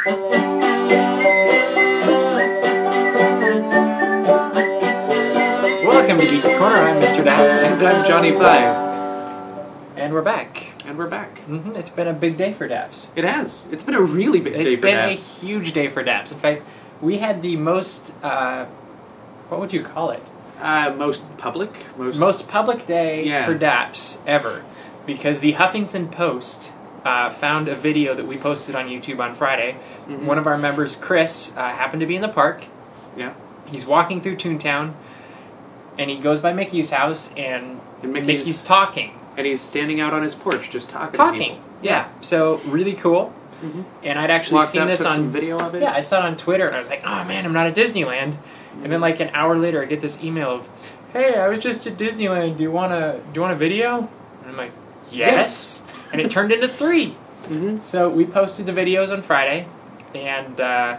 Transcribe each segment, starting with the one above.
Welcome to Geeks Corner. I'm Mr. Daps. And I'm Johnny 5. And we're back. It's been a big day for Daps. It has. It's been a really big day for Daps. It's been a huge day for Daps. In fact, we had the most, what would you call it? Most public day for Daps ever. Because the Huffington Post found a video that we posted on YouTube on Friday. Mm-hmm. One of our members, Chris, happened to be in the park. Yeah. He's walking through Toontown, and he goes by Mickey's house, and Mickey's talking. And he's standing out on his porch just talking to people. Yeah. So, really cool. Mm-hmm. And I'd actually seen this on some video of it. Yeah, I saw it on Twitter, and I was like, oh man, I'm not at Disneyland. Mm-hmm. And then like an hour later, I get this email of, hey, I was just at Disneyland. Do you want a video? And I'm like, yes. And it turned into 3. Mm-hmm. So we posted the videos on Friday, and I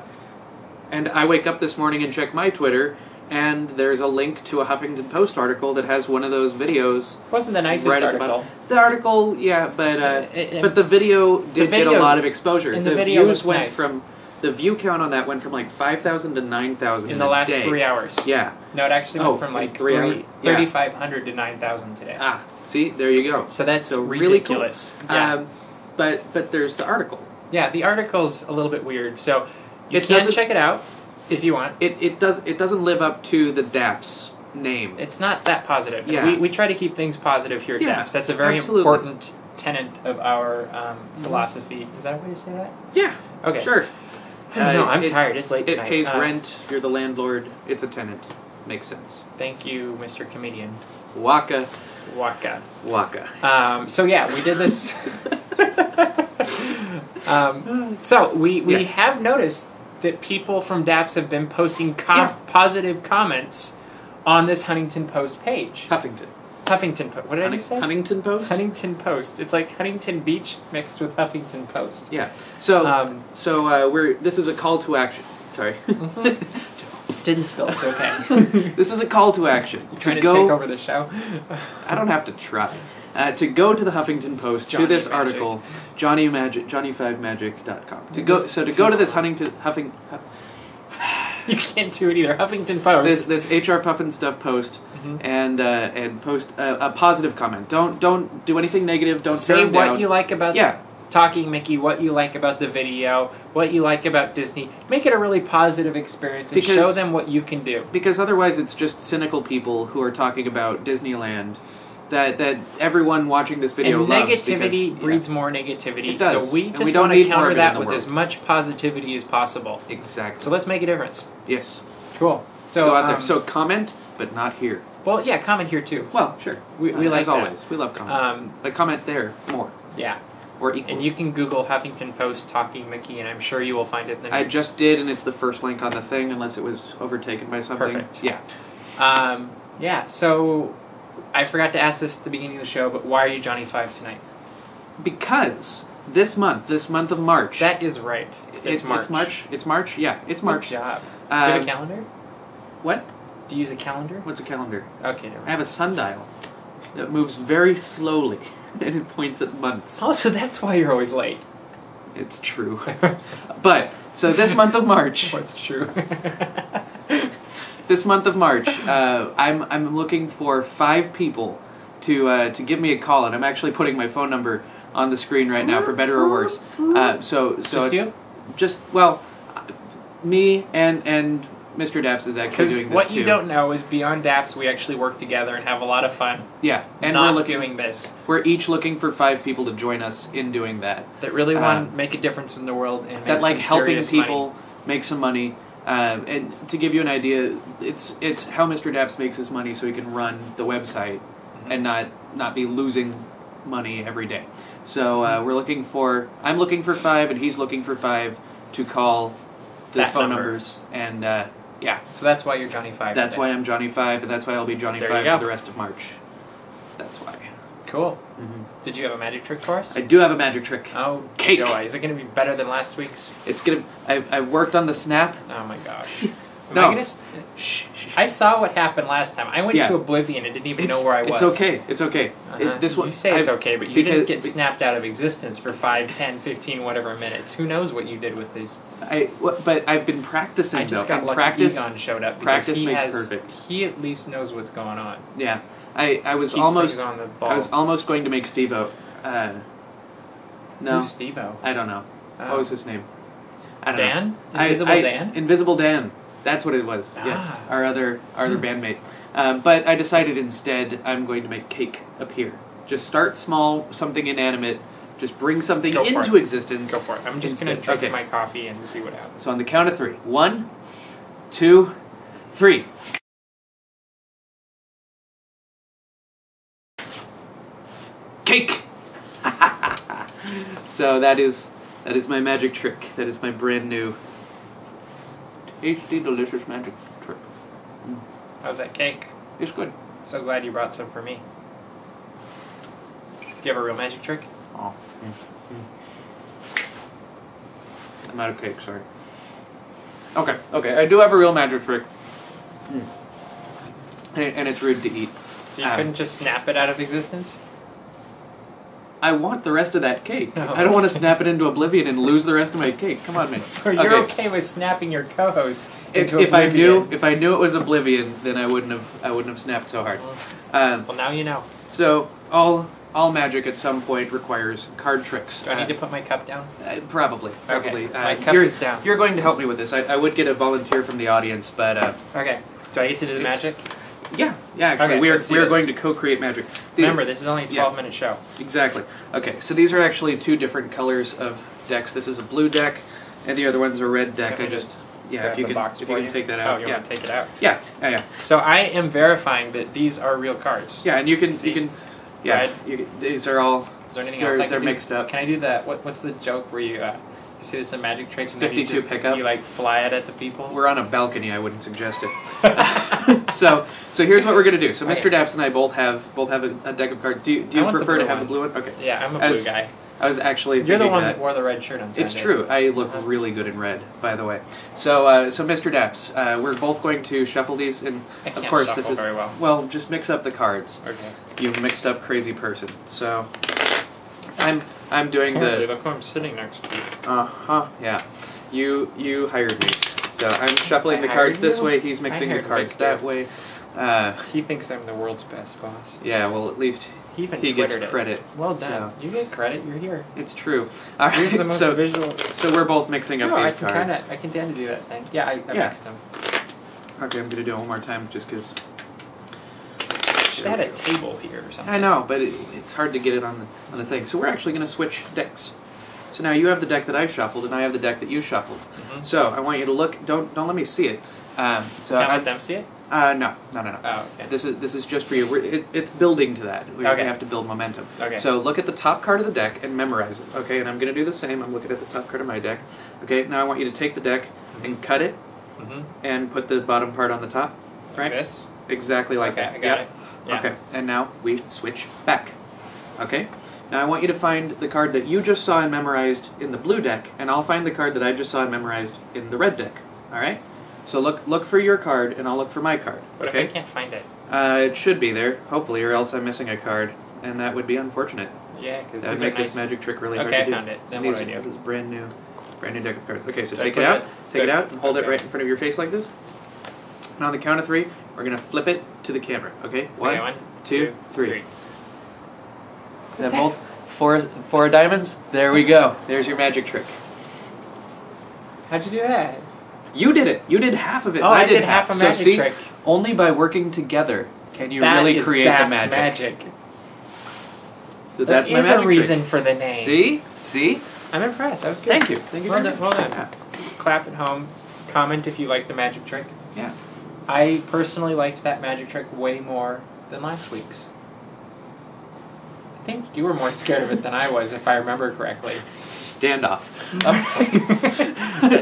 wake up this morning and check my Twitter, and there's a link to a Huffington Post article that has one of those videos. Wasn't the nicest article. The article, yeah, but the video did get a lot of exposure. And the video views went nice. From the view count on that went from like 5,000 to 9,000 in the last day. 3 hours. Yeah. No, it actually went from like 3,500 to 9,000 today. Ah, see, there you go. So that's Really ridiculous. cool. Yeah. But there's the article. Yeah, the article's a little bit weird. So you can check it out if you want. It doesn't live up to the Daps name. It's not that positive. Yeah. We try to keep things positive here at Daps. That's a very important tenet of our philosophy. Is that a way to say that? Yeah. Okay. Sure. I don't know. I'm tired. It's late tonight. It pays rent. You're the landlord. It's a tenant. Makes sense. Thank you, Mr. Comedian. Waka. So yeah, we did this. So we have noticed that people from Daps have been posting positive comments on this Huntington Post page. Huffington Post. What did I say? Huntington Post? Huntington Post. It's like Huntington Beach mixed with Huffington Post. Yeah. So this is a call to action. Sorry. Didn't spill it. It's okay. This is a call to action. You're trying to take over the show? I don't have to try. To go to the Huffington Post, to this article, Johnny5Magic.com. To go to this You can't do it either. Huffington Post. This HR Puffin Stuff post, and post a positive comment. Don't do anything negative. Don't say turn down. what you like about Talking Mickey, what you like about the video, what you like about Disney. Make it a really positive experience and show them what you can do. Because otherwise it's just cynical people who are talking about Disneyland that everyone watching this video loves. And negativity breeds more negativity. It does. So we just want to counter that with as much positivity as possible. Exactly. So let's make a difference. Yes. Cool. So go out there. So comment, but not here. Well, yeah, comment here too. Well, sure. We like as always. We love comments. But comment there more. Yeah. Or equal. And you can Google Huffington Post Talking Mickey, and I'm sure you will find it in the news. I just did, and it's the first link on the thing, unless it was overtaken by something. Perfect. Yeah. Yeah, so I forgot to ask this at the beginning of the show, but why are you Johnny 5 tonight? Because this month of March. That is right. It's March. It's March? Yeah, it's March. Good job. Do you have a calendar? What? Do you use a calendar? What's a calendar? Okay, never mind. I have a sundial that moves very slowly. And it points at months. Oh, so that's why you're always late. It's true. But, so this month of March... What's true? This month of March, I'm looking for 5 people to give me a call, and I'm actually putting my phone number on the screen right now, for better or worse. Just you? Me and Mr. Daps is actually doing this too. Because what you don't know is beyond Daps, we actually work together and have a lot of fun. Yeah, and we're doing this. We're each looking for 5 people to join us in doing that. That really want to make a difference in the world and that make some helping people money. Make some money. And to give you an idea, it's how Mr. Daps makes his money so he can run the website and not be losing money every day. So I'm looking for 5, and he's looking for 5 to call the phone numbers and. Yeah. So that's why you're Johnny 5. That's why I'm Johnny 5, and that's why I'll be Johnny 5 for the rest of March. That's why. Cool. Mm-hmm. Did you have a magic trick for us? I do have a magic trick. Oh, cake. Joy. Is it going to be better than last week's? It's going to... I worked on the snap. Oh my gosh. No. Shh. I saw what happened last time. I went to Oblivion and didn't even know where I was. It's okay. It's okay. This one, you say it's okay, but you didn't get snapped out of existence for 5, 10, 15, whatever minutes. Who knows what you did with these? But I've been practicing. I just got lucky Egon showed up. Practice makes perfect. He at least knows what's going on. Yeah. I was almost going to make Steve-O. No. Who's Steve-O? I don't know. What was his name? I don't Dan? know. Invisible Dan? Invisible Dan. That's what it was. Yes. Our other bandmate. But I decided instead I'm going to make cake appear. Just start small, something inanimate. Just bring something into existence. Go for it. I'm just going to drink my coffee and see what happens. So on the count of 3. 1, 2, 3. Cake! So that is my magic trick. That is my brand new tasty, delicious magic trick. How's that cake? It's good. So glad you brought some for me. Do you have a real magic trick? Oh. I'm out of cake, sorry. Okay, I do have a real magic trick. And it's rude to eat. So you couldn't just snap it out of existence? I want the rest of that cake. No. I don't want to snap it into oblivion and lose the rest of my cake. Come on, man. So you're okay with snapping your co-host into oblivion? If I knew it was oblivion, then I wouldn't have snapped so hard. Well, now you know. So all magic at some point requires card tricks. Do I need to put my cup down? Probably. Okay. My cup is down. You're going to help me with this. I would get a volunteer from the audience, but okay. Do I get to do the magic? Yeah, actually, we are going to co-create magic. Remember, this is only a 12-minute show. Exactly. Okay, so these are actually 2 different colors of decks. This is a blue deck, and the other one's a red deck. If you can take that out. Oh, you want to take it out? Yeah. So I am verifying that these are real cards. Yeah, and you can these are all. Is there anything else I can do? They're mixed up. Can I do that? What's the joke where you see this in magic tricks? 52 pickup. You like fly it at the people. We're on a balcony. I wouldn't suggest it. So here's what we're gonna do. So Mr. Daps and I both have a deck of cards. Do you prefer to have the blue one? Okay. Yeah, I'm a blue guy. I was actually You're the one that wore the red shirt on Sunday. It's true. I look really good in red, by the way. So Mr. Daps, we're both going to shuffle these, and of course this is very well. Well, just mix up the cards. Okay. You mixed up crazy person. So I'm doing Look who I'm sitting next to. Yeah. You hired me. So I'm shuffling the cards this way. He's mixing the cards that way. He thinks I'm the world's best boss. Yeah. Well, at least he gets credit. Well done. You get credit. You're here. It's true. All right. You're the most visual. So we're both mixing up these cards. I can tend to do that thing. Yeah, I mixed them. Okay, I'm gonna do it one more time just because. Should have had a table here or something. I know, but it's hard to get it on the thing. So we're actually gonna switch decks. So now you have the deck that I shuffled, and I have the deck that you shuffled. Mm-hmm. So I want you to look. Don't let me see it. Can I let them see it? No. Oh, okay. This is just for you. It's building to that. We have to build momentum. Okay. So look at the top card of the deck and memorize it. Okay, and I'm going to do the same. I'm looking at the top card of my deck. Okay, now I want you to take the deck and cut it and put the bottom part on the top. Right? Like this? Exactly like that. I got it. Yeah. Okay, and now we switch back. Okay? Now I want you to find the card that you just saw and memorized in the blue deck, and I'll find the card that I just saw and memorized in the red deck. All right? So look for your card, and I'll look for my card. What if I can't find it? It should be there, hopefully, or else I'm missing a card, and that would be unfortunate. Yeah, because that would make this magic trick really hard to do. Okay, I found it. Then what do I do? This is brand new deck of cards. Okay, so take it out, and hold it right in front of your face like this. And on the count of 3, we're gonna flip it to the camera. Okay, 1, 2, 3. Is that both four diamonds? There we go. There's your magic trick. How'd you do that? You did it. You did half of it. Oh, I did half a magic trick. Only by working together can you really create the magic. Magic. So that's my magic trick. There's a reason for the name. See? I'm impressed. That was good. Thank you. Thank you. Well done. Yeah. Clap at home. Comment if you like the magic trick. Yeah. I personally liked that magic trick way more than last week's. I think you were more scared of it than I was, if I remember correctly. Standoff.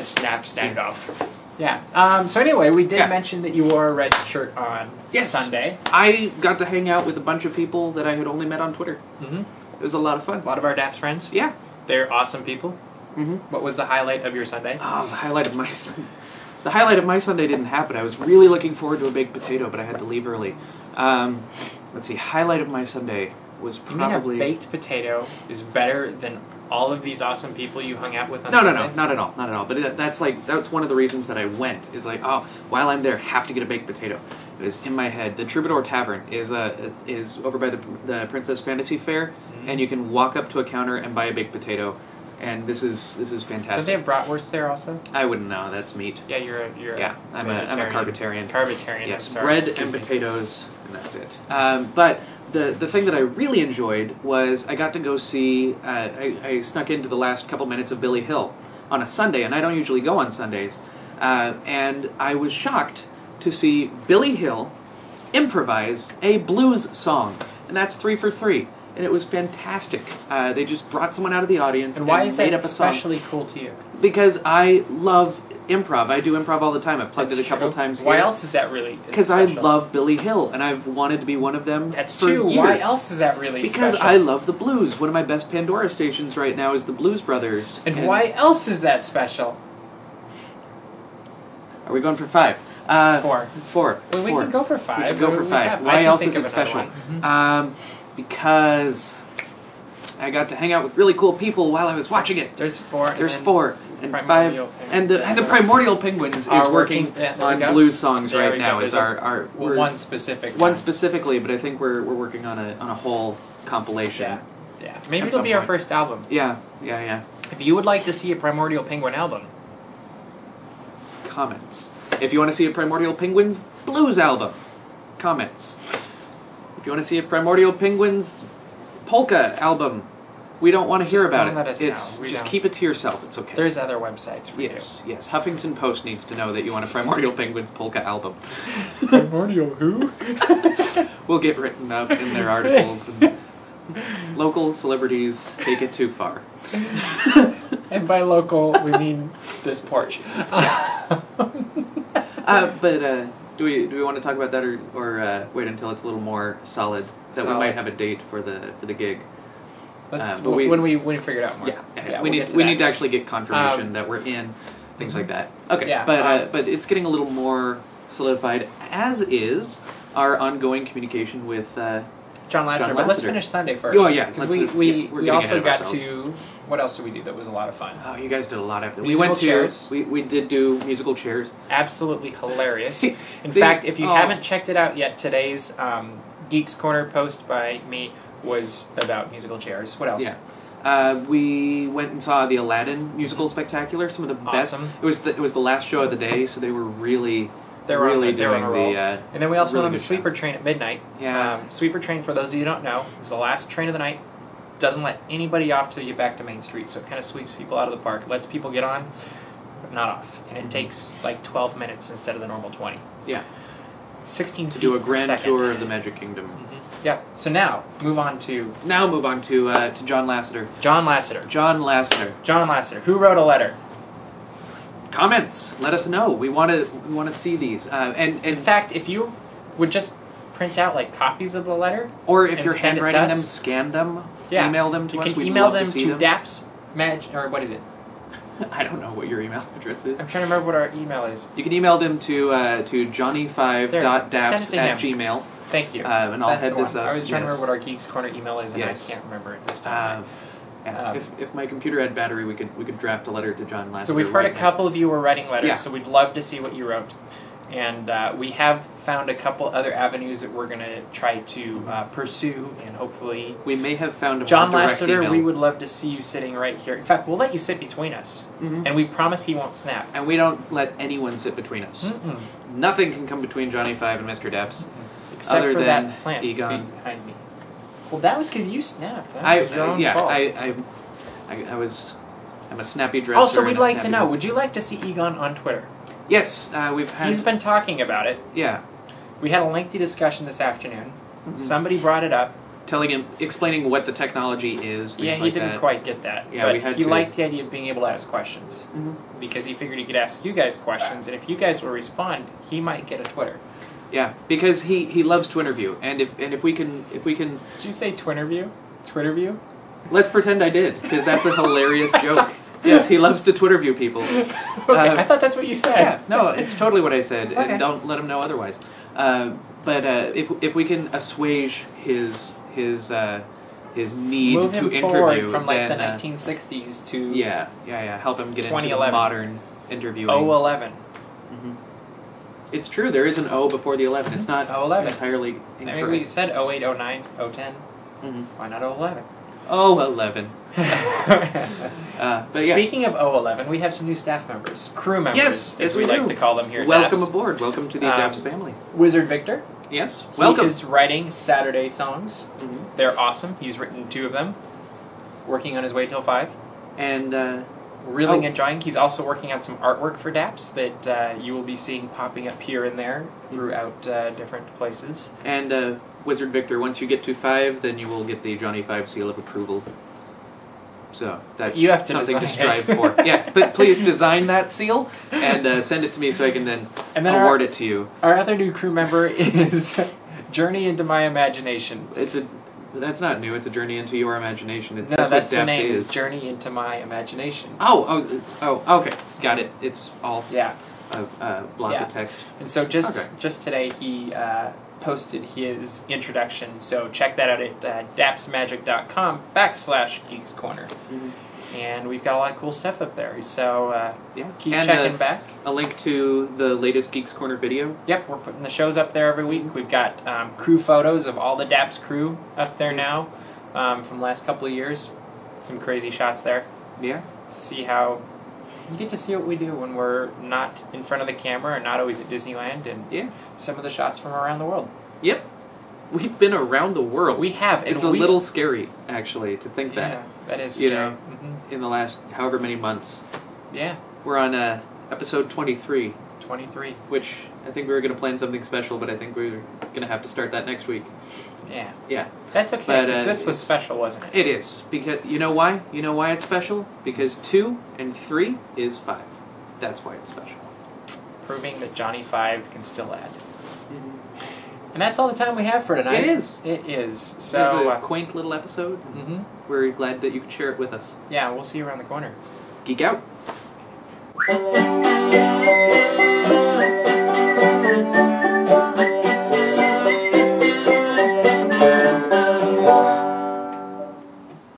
Snap standoff. Yeah. So anyway, we did mention that you wore a red shirt on Sunday. I got to hang out with a bunch of people that I had only met on Twitter. Mm-hmm. It was a lot of fun. A lot of our Daps friends. Yeah. They're awesome people. Mm-hmm. What was the highlight of your Sunday? Oh, the highlight of my Sunday. The highlight of my Sunday didn't happen. I was really looking forward to a baked potato, but I had to leave early. Let's see. Highlight of my Sunday was probably... You mean a baked potato is better than all of these awesome people you hung out with on No, Sunday? not at all, not at all. But that's one of the reasons that I went. Is like, oh, while I'm there, have to get a baked potato. It was in my head. The Troubadour Tavern is over by the Princess Fantasy Fair, and you can walk up to a counter and buy a baked potato. And this is fantastic. Don't they have bratwurst there also? I wouldn't know. That's meat. Yeah, you're I'm a carbitarian. Carbitarian. Yes, sorry, bread and potatoes, and that's it. But the thing that I really enjoyed was I got to go see. I snuck into the last couple minutes of Billy Hill on a Sunday, and I don't usually go on Sundays. And I was shocked to see Billy Hill improvise a blues song, and that's 3 for 3. And it was fantastic. They just brought someone out of the audience and why is that made up a song. especially cool to you? Because I love improv. I do improv all the time. I've plugged it a couple times. Why else is that really? Because I love Billy Hill, and I've wanted to be one of them. That's for true. years. Why else is that really? Because special? I love the blues. One of my best Pandora stations right now is the Blues Brothers. And why else is that special? Are we going for 5? 4. 4. Well, we can go for 5. We can go for 5. Why else is it special? Because I got to hang out with really cool people while I was watching it. There's 4. There's 4 and 5, and the Primordial Penguins is working on blues songs right now. Is our one specific one specifically, but I think we're working on a whole compilation. Yeah. Maybe it'll be our first album. Yeah. If you would like to see a Primordial Penguin album, comments. If you want to see a Primordial Penguins blues album, comments. If you want to see a Primordial Penguins polka album, we don't want to hear about it. Just keep it to yourself. It's okay. There's other websites for you. Yes. Huffington Post needs to know that you want a Primordial Penguins polka album. Primordial who? We'll get written up in their articles. And local celebrities take it too far. And by local, we mean this porch. But do we want to talk about that or wait until it's a little more solid? That we might have a date for the gig. When we figure it out more. Yeah, we need to actually get confirmation that we're in, things like that. Okay, yeah, but it's getting a little more solidified, as is our ongoing communication with John Lasseter. But let's finish Sunday first. Oh yeah, because we also got to. What else did we do that was a lot of fun? Oh, you guys did a lot after. Chairs. We did do musical chairs. Absolutely hilarious. In fact, if you haven't checked it out yet, today's Geeks Corner post by me was about musical chairs. What else? Yeah. We went and saw the Aladdin musical spectacular. Some of the best. It was the last show of the day, so they were really. They're really doing the. And then we also went on the Sweeper Train at midnight. Yeah. Sweeper Train, for those of you who don't know, is the last train of the night. Doesn't let anybody off till you get back to Main Street, so it kind of sweeps people out of the park. Lets people get on, but not off. And it takes like 12 minutes instead of the normal 20. Yeah. 16 feet to do a grand per second. tour of the Magic Kingdom. Yeah. So now move on to John Lasseter. John Lasseter. Who wrote a letter? Comments. Let us know. We want to see these. And in fact, if you would just print out like copies of the letter, or if you're handwriting them, scan them, email them to us. You can email them to Daps Magic, or what is it? I don't know what your email address is. I'm trying to remember what our email is. You can email them to johnny5.daps@gmail. Thank you. And I'll head this up. I was trying to remember what our Geeks Corner email is, and I can't remember it this time. If my computer had battery, we could draft a letter to John Lasseter. So we've heard a couple of you were writing letters, so we'd love to see what you wrote. And we have found a couple other avenues that we're going to try to pursue, and hopefully... We may have found a John Lasseter, email. We would love to see you sitting right here. In fact, we'll let you sit between us, and we promise he won't snap. And we don't let anyone sit between us. Nothing can come between Johnny 5 and Mr. Daps. Except other for than that plant Egon. Behind me. Well, that was because you snapped. That was your own fault. I'm a snappy dresser. Also, we'd like to know, would you like to see Egon on Twitter? Yes, He's been talking about it. Yeah. We had a lengthy discussion this afternoon. Somebody brought it up. Explaining what the technology is. Yeah, he didn't quite get that. Yeah, but he liked the idea of being able to ask questions. Because he figured he could ask you guys questions, and if you guys will respond, he might get a Twitter. Yeah, because he loves Twitterview, and if we can. Did you say Twitterview? Twitterview? Let's pretend I did, because that's a hilarious joke. Yes, he loves to Twitter view people. Okay, I thought that's what you said. Yeah, no, it's totally what I said, Okay. and don't let him know otherwise. But if we can assuage his need Move to him interview forward from like then, the 1960s to help him get into the 2011. modern interviewing. 011. Mm-hmm. It's true, there is an O before the 11. It's not 011. entirely I mean, we incorrect. said 08, 09, 010. Mm-hmm. Why not 011? Oh, 11. But Speaking of 011, we have some new staff members, crew members, Yes, as we we like do. to call them here. at Welcome Daps. aboard. Welcome to the Daps family. Wizard Victor. Yes, He welcome. is writing Saturday songs. Mhm. They're awesome. He's written 2 of them. Working on his way till 5. And Really enjoying. He's also working on some artwork for Daps that you will be seeing popping up here and there throughout different places. And Wizard Victor, once you get to 5, then you will get the Johnny 5 seal of approval. So that's You have to something to design strive it. for. Yeah, but please design that seal and send it to me so I can then award it to you. Our other new crew member is Journey into My Imagination. That's not new. It's a journey into your imagination. No, that's that's what the Daps name. is. Is Journey into My Imagination. Oh, okay, got it. It's all Yeah. a block Yeah. of text. And so just today he posted his introduction. So check that out at dapsmagic.com/Geeks Corner. Mm-hmm. And we've got a lot of cool stuff up there. So keep And, checking back. A link to the latest Geeks Corner video. Yep, we're putting the shows up there every week. We've got crew photos of all the Daps crew up there now from the last couple of years. Some crazy shots there. Yeah. See how you get to see what we do when we're not in front of the camera and not always at Disneyland, and some of the shots from around the world. Yep. We've been around the world. We have. It's a little scary, actually, to think that. Yeah, that is You scary. know, in the last however many months. Yeah. We're on episode 23. 23. Which I think we were going to plan something special, but I think we're going to have to start that next week. Yeah. Yeah. That's okay, But, because this was special, wasn't it? It is. Because you know why? You know why it's special? Because 2 and 3 is 5. That's why it's special. Proving that Johnny 5 can still add. And that's all the time we have for tonight. It is. It is. So, It was a quaint little episode. Mm-hmm. We're glad that you could share it with us. Yeah, we'll see you around the corner. Geek out.